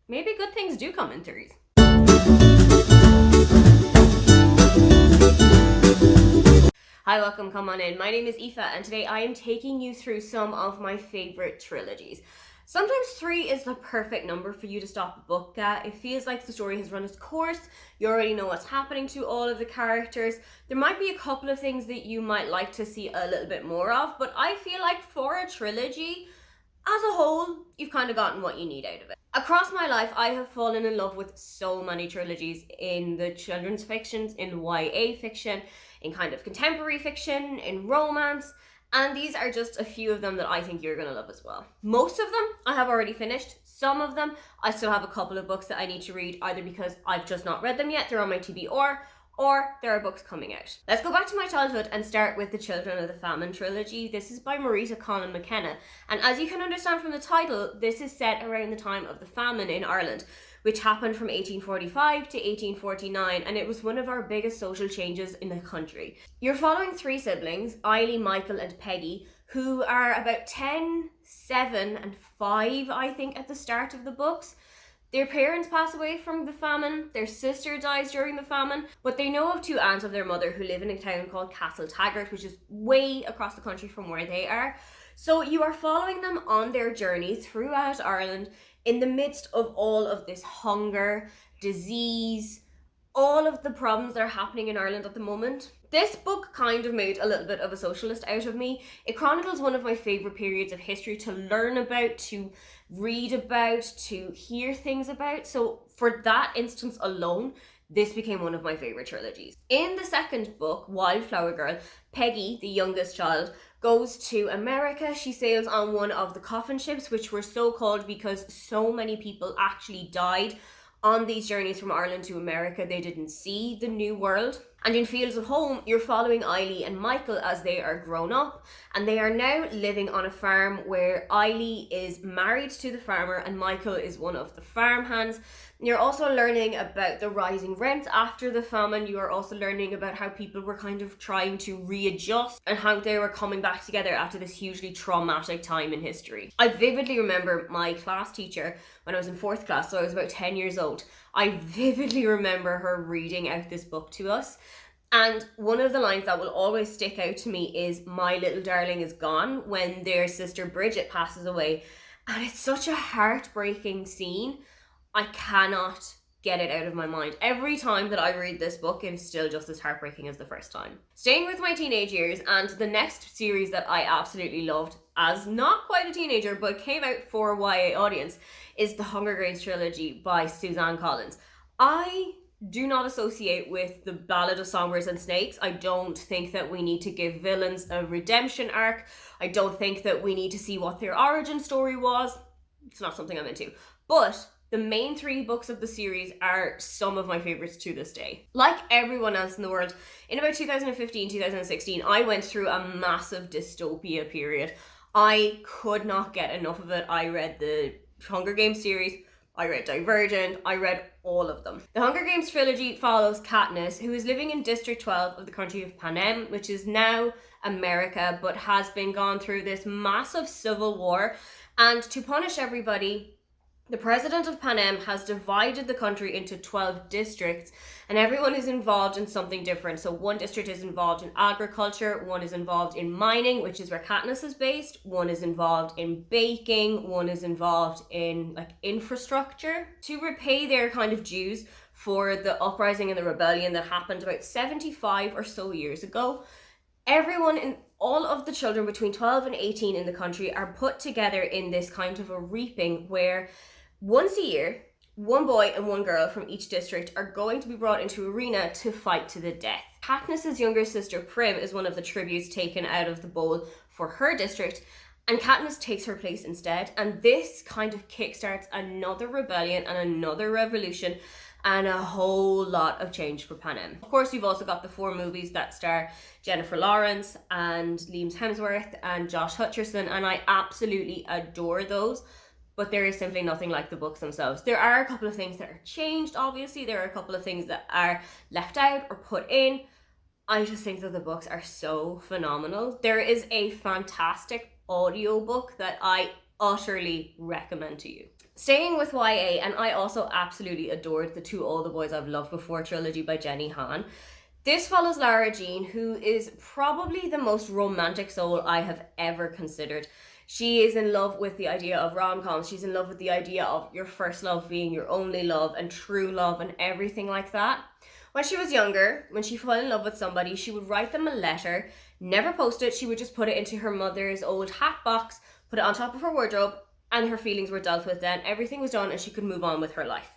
maybe good things do come in threes. Hi, welcome, come on in. My name is Aoife, and today I am taking you through some of my favourite trilogies. Sometimes 3 is the perfect number for you to stop a book at. It feels like the story has run its course. You already know what's happening to all of the characters. There might be a couple of things that you might like to see a little bit more of, but I feel like for a trilogy, as a whole, you've kind of gotten what you need out of it. Across my life, I have fallen in love with so many trilogies in the children's fictions, in YA fiction, in kind of contemporary fiction, in romance, and these are just a few of them that I think you're going to love as well. Most of them I have already finished. Some of them I still have a couple of books that I need to read, either because I've just not read them yet, they're on my TBR, or there are books coming out. Let's go back to my childhood and start with The Children of the Famine trilogy. This is by Marita Conlon McKenna, and as you can understand from the title, this is set around the time of the famine in Ireland, which happened from 1845 to 1849, and it was one of our biggest social changes in the country. You're following 3 siblings, Eilidh, Michael and Peggy, who are about 10, 7 and 5, I think, at the start of the books. Their parents pass away from the famine, their sister dies during the famine, but they know of 2 aunts of their mother who live in a town called Castle Taggart, which is way across the country from where they are. So you are following them on their journey throughout Ireland in the midst of all of this hunger, disease, all of the problems that are happening in Ireland at the moment. This book kind of made a little bit of a socialist out of me. It chronicles one of my favourite periods of history to learn about, to read about, to hear things about. So for that instance alone, this became one of my favourite trilogies. In the second book, Wildflower Girl, Peggy, the youngest child, goes to America. She sails on one of the coffin ships, which were so called because so many people actually died on these journeys from Ireland to America. They didn't see the new world. And in Fields of Home, you're following Eilidh and Michael as they are grown up, and they are now living on a farm where Eilidh is married to the farmer and Michael is one of the farmhands. You're also learning about the rising rents after the famine. You are also learning about how people were kind of trying to readjust and how they were coming back together after this hugely traumatic time in history. I vividly remember my class teacher when I was in 4th class, so I was about 10 years old. I vividly remember her reading out this book to us. And one of the lines that will always stick out to me is "My little darling is gone" when their sister Bridget passes away. And it's such a heartbreaking scene. I cannot get it out of my mind. Every time that I read this book, it is still just as heartbreaking as the first time. Staying with my teenage years, and the next series that I absolutely loved as not quite a teenager but came out for a YA audience is the Hunger Games trilogy by Suzanne Collins. I do not associate with the Ballad of Songbirds and Snakes. I don't think that we need to give villains a redemption arc. I don't think that we need to see what their origin story was. It's not something I'm into. But the main 3 books of the series are some of my favourites to this day. Like everyone else in the world, in about 2015, 2016, I went through a massive dystopia period. I could not get enough of it. I read the Hunger Games series, I read Divergent, I read all of them. The Hunger Games trilogy follows Katniss, who is living in District 12 of the country of Panem, which is now America, but has been gone through this massive civil war. And to punish everybody, the president of Panem has divided the country into 12 districts, and everyone is involved in something different. So one district is involved in agriculture, one is involved in mining, which is where Katniss is based, one is involved in baking, one is involved in infrastructure. To repay their kind of dues for the uprising and the rebellion that happened about 75 or so years ago, everyone in all of the children between 12 and 18 in the country are put together in this kind of a reaping where once a year, one boy and one girl from each district are going to be brought into an arena to fight to the death. Katniss's younger sister Prim is one of the tributes taken out of the bowl for her district, and Katniss takes her place instead. And this kind of kickstarts another rebellion and another revolution and a whole lot of change for Panem. Of course, you've also got the 4 movies that star Jennifer Lawrence and Liam Hemsworth and Josh Hutcherson, and I absolutely adore those. But there is simply nothing like the books themselves. There are a couple of things that are changed, obviously. There are a couple of things that are left out or put in. I just think that the books are so phenomenal. There is a fantastic audiobook that I utterly recommend to you. Staying with YA, and I also absolutely adored the To All the Boys I've Loved Before trilogy by Jenny Han. This follows Lara Jean, who is probably the most romantic soul I have ever considered. She is in love with the idea of rom-coms. She's in love with the idea of your first love being your only love and true love and everything like that. When she was younger, when she fell in love with somebody, she would write them a letter, never post it. She would just put it into her mother's old hat box, put it on top of her wardrobe, and her feelings were dealt with then. Everything was done and she could move on with her life.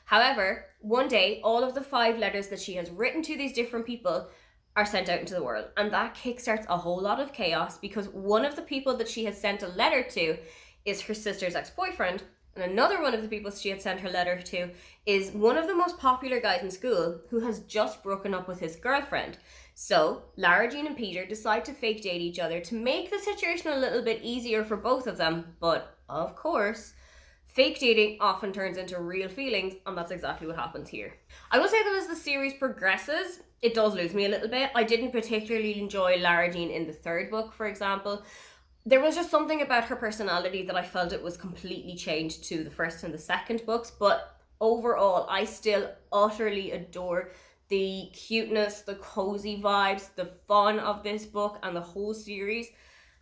However, one day, all of the 5 letters that she has written to these different people are sent out into the world. And that kickstarts a whole lot of chaos because one of the people that she has sent a letter to is her sister's ex-boyfriend. And another one of the people she had sent her letter to is one of the most popular guys in school who has just broken up with his girlfriend. So Lara Jean and Peter decide to fake date each other to make the situation a little bit easier for both of them. But of course, fake dating often turns into real feelings, and that's exactly what happens here. I will say that as the series progresses, it does lose me a little bit. I didn't particularly enjoy Lara Jean in the 3rd book, for example. There was just something about her personality that I felt it was completely changed to the 1st and the 2nd books, but overall, I still utterly adore the cuteness, the cozy vibes, the fun of this book and the whole series,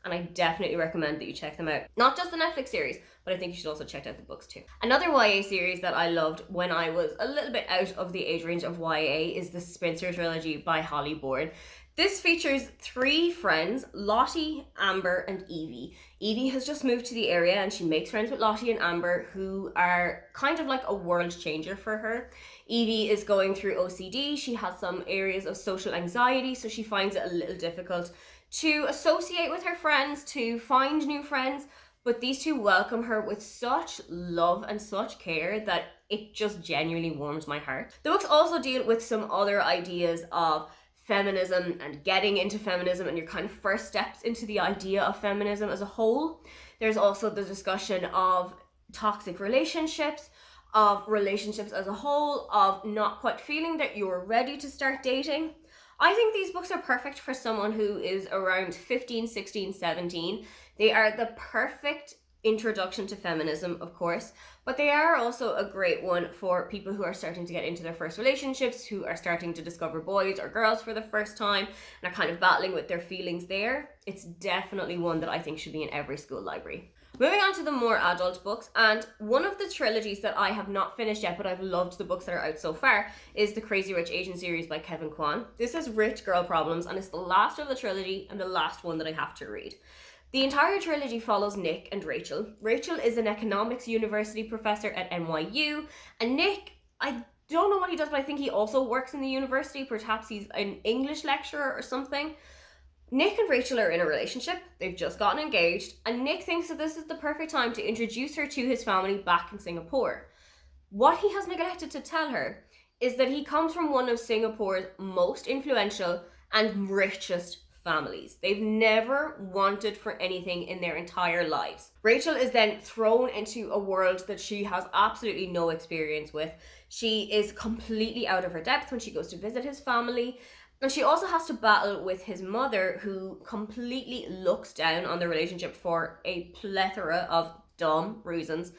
and I definitely recommend that you check them out. Not just the Netflix series, but I think you should also check out the books too. Another YA series that I loved when I was a little bit out of the age range of YA is the Spencer Trilogy by Holly Bourne. This features 3 friends, Lottie, Amber, and Evie. Evie has just moved to the area and she makes friends with Lottie and Amber, who are kind of like a world changer for her. Evie is going through OCD. She has some areas of social anxiety, so she finds it a little difficult to associate with her friends, to find new friends, but these 2 welcome her with such love and such care that it just genuinely warms my heart. The books also deal with some other ideas of feminism and getting into feminism and your kind of first steps into the idea of feminism as a whole. There's also the discussion of toxic relationships, of relationships as a whole, of not quite feeling that you're ready to start dating. I think these books are perfect for someone who is around 15, 16, 17. They are the perfect introduction to feminism, of course, but they are also a great one for people who are starting to get into their first relationships, who are starting to discover boys or girls for the first time and are kind of battling with their feelings there. It's definitely one that I think should be in every school library. Moving on to the more adult books, and one of the trilogies that I have not finished yet, but I've loved the books that are out so far, is the Crazy Rich Asian series by Kevin Kwan. This is rich girl problems, and it's the last of the trilogy and the last one that I have to read. The entire trilogy follows Nick and Rachel. Rachel is an economics university professor at NYU, and Nick, I don't know what he does, but I think he also works in the university. Perhaps he's an English lecturer or something. Nick and Rachel are in a relationship. They've just gotten engaged, and Nick thinks that this is the perfect time to introduce her to his family back in Singapore. What he has neglected to tell her is that he comes from one of Singapore's most influential and richest families. They've never wanted for anything in their entire lives. Rachel is then thrown into a world that she has absolutely no experience with. She is completely out of her depth when she goes to visit his family. And she also has to battle with his mother, who completely looks down on the relationship for a plethora of dumb reasons.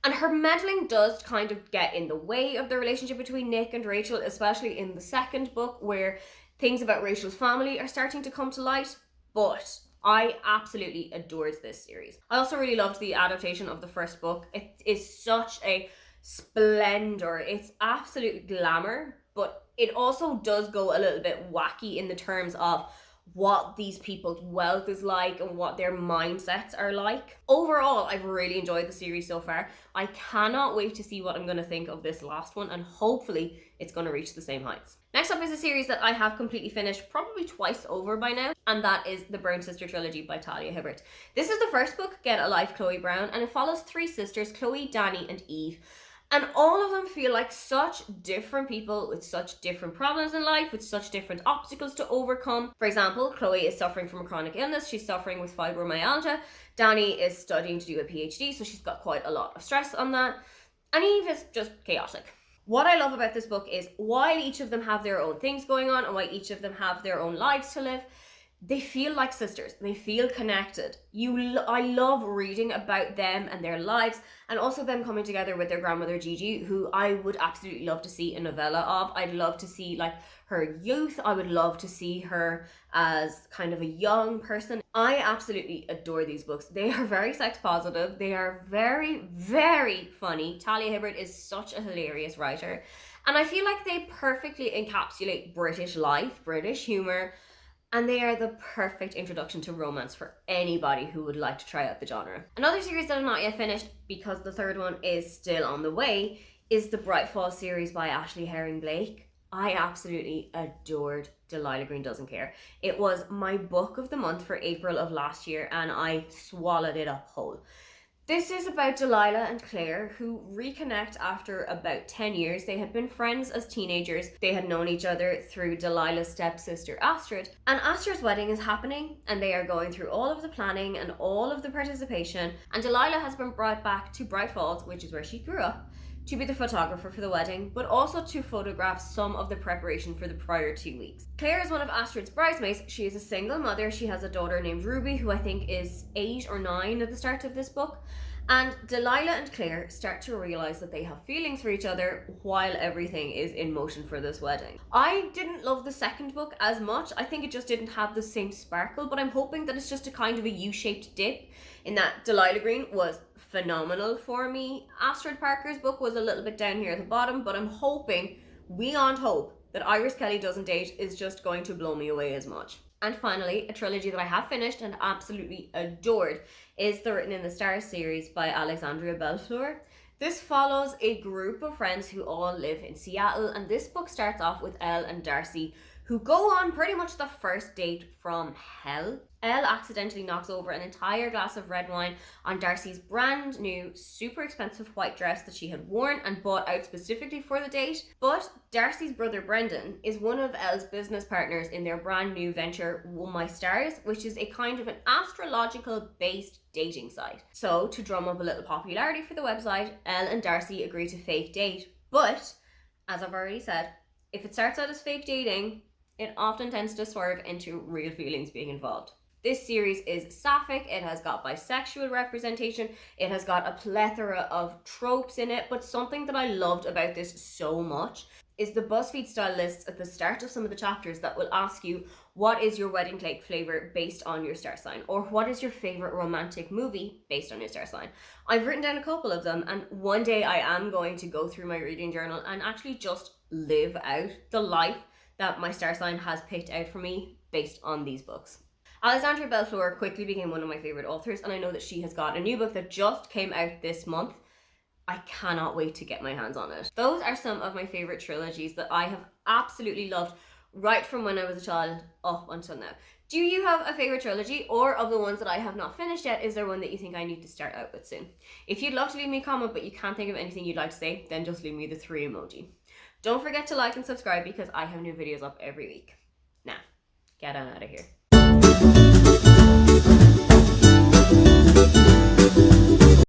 And her meddling does kind of get in the way of the relationship between Nick and Rachel, especially in the 2nd book, where things about Rachel's family are starting to come to light. But I absolutely adored this series. I also really loved the adaptation of the 1st book. It is such a splendor. It's absolute glamour, but it also does go a little bit wacky in the terms of what these people's wealth is like and what their mindsets are like. Overall, I've really enjoyed the series so far. I cannot wait to see what I'm going to think of this last one, and hopefully it's going to reach the same heights. Next up is a series that I have completely finished probably twice over by now, and that is the Brown Sister Trilogy by Talia Hibbert. This is the 1st book, Get a Life, Chloe Brown, and it follows 3 sisters, Chloe, Danny, and Eve. And all of them feel like such different people with such different problems in life, with such different obstacles to overcome. For example, Chloe is suffering from a chronic illness. She's suffering with fibromyalgia. Danny is studying to do a PhD, so she's got quite a lot of stress on that. And Eve is just chaotic. What I love about this book is while each of them have their own things going on and while each of them have their own lives to live, they feel like sisters. They feel connected. I love reading about them and their lives, and also them coming together with their grandmother Gigi, who I would absolutely love to see a novella of. I'd love to see like her youth. I would love to see her as kind of a young person. I absolutely adore these books. They are very sex positive. They are very, very funny. Talia Hibbert is such a hilarious writer. And I feel like they perfectly encapsulate British life, British humor, and they are the perfect introduction to romance for anybody who would like to try out the genre. Another series that I'm not yet finished, because the third one is still on the way, is the Breitfall series by Ashley Herring Blake. I absolutely adored Delilah Green Doesn't Care. It was my book of the month for April of last year, and I swallowed it up whole. This is about Delilah and Claire, who reconnect after about 10 years. They had been friends as teenagers. They had known each other through Delilah's stepsister Astrid. And Astrid's wedding is happening, and they are going through all of the planning and all of the participation. And Delilah has been brought back to Bright Falls, which is where she grew up, to be the photographer for the wedding, but also to photograph some of the preparation for the prior 2 weeks. Claire is one of Astrid's bridesmaids. She is a single mother. She has a daughter named Ruby, who I think is 8 or 9 at the start of this book. And Delilah and Claire start to realise that they have feelings for each other while everything is in motion for this wedding. I didn't love the second book as much. I think it just didn't have the same sparkle, but I'm hoping that it's just a kind of a U-shaped dip, in that Delilah Green was phenomenal for me. Astrid Parker's book was a little bit down here at the bottom, but I'm hoping, beyond hope, that Iris Kelly Doesn't Date is just going to blow me away as much. And finally, a trilogy that I have finished and absolutely adored is the Written in the Stars series by Alexandria Bellfleur. This follows a group of friends who all live in Seattle, and this book starts off with Elle and Darcy, who go on pretty much the first date from hell. Elle accidentally knocks over an entire glass of red wine on Darcy's brand new, super expensive white dress that she had worn and bought out specifically for the date. But Darcy's brother Brendan is one of Elle's business partners in their brand new venture, Oh My Stars, which is a kind of an astrological based dating site. So to drum up a little popularity for the website, Elle and Darcy agree to fake date. But, as I've already said, if it starts out as fake dating, it often tends to swerve into real feelings being involved. This series is sapphic. It has got bisexual representation. It has got a plethora of tropes in it. But something that I loved about this so much is the BuzzFeed style lists at the start of some of the chapters that will ask you, what is your wedding cake flavor based on your star sign? Or what is your favorite romantic movie based on your star sign? I've written down a couple of them, and one day I am going to go through my reading journal and actually just live out the life that my star sign has picked out for me based on these books. Alexandria Bellfleur quickly became one of my favorite authors, and I know that she has got a new book that just came out this month. I cannot wait to get my hands on it. Those are some of my favorite trilogies that I have absolutely loved right from when I was a child up until now. Do you have a favorite trilogy, or of the ones that I have not finished yet, is there one that you think I need to start out with soon? If you'd love to leave me a comment but you can't think of anything you'd like to say, then just leave me the 3 emoji. Don't forget to like and subscribe because I have new videos up every week. Now, get on out of here.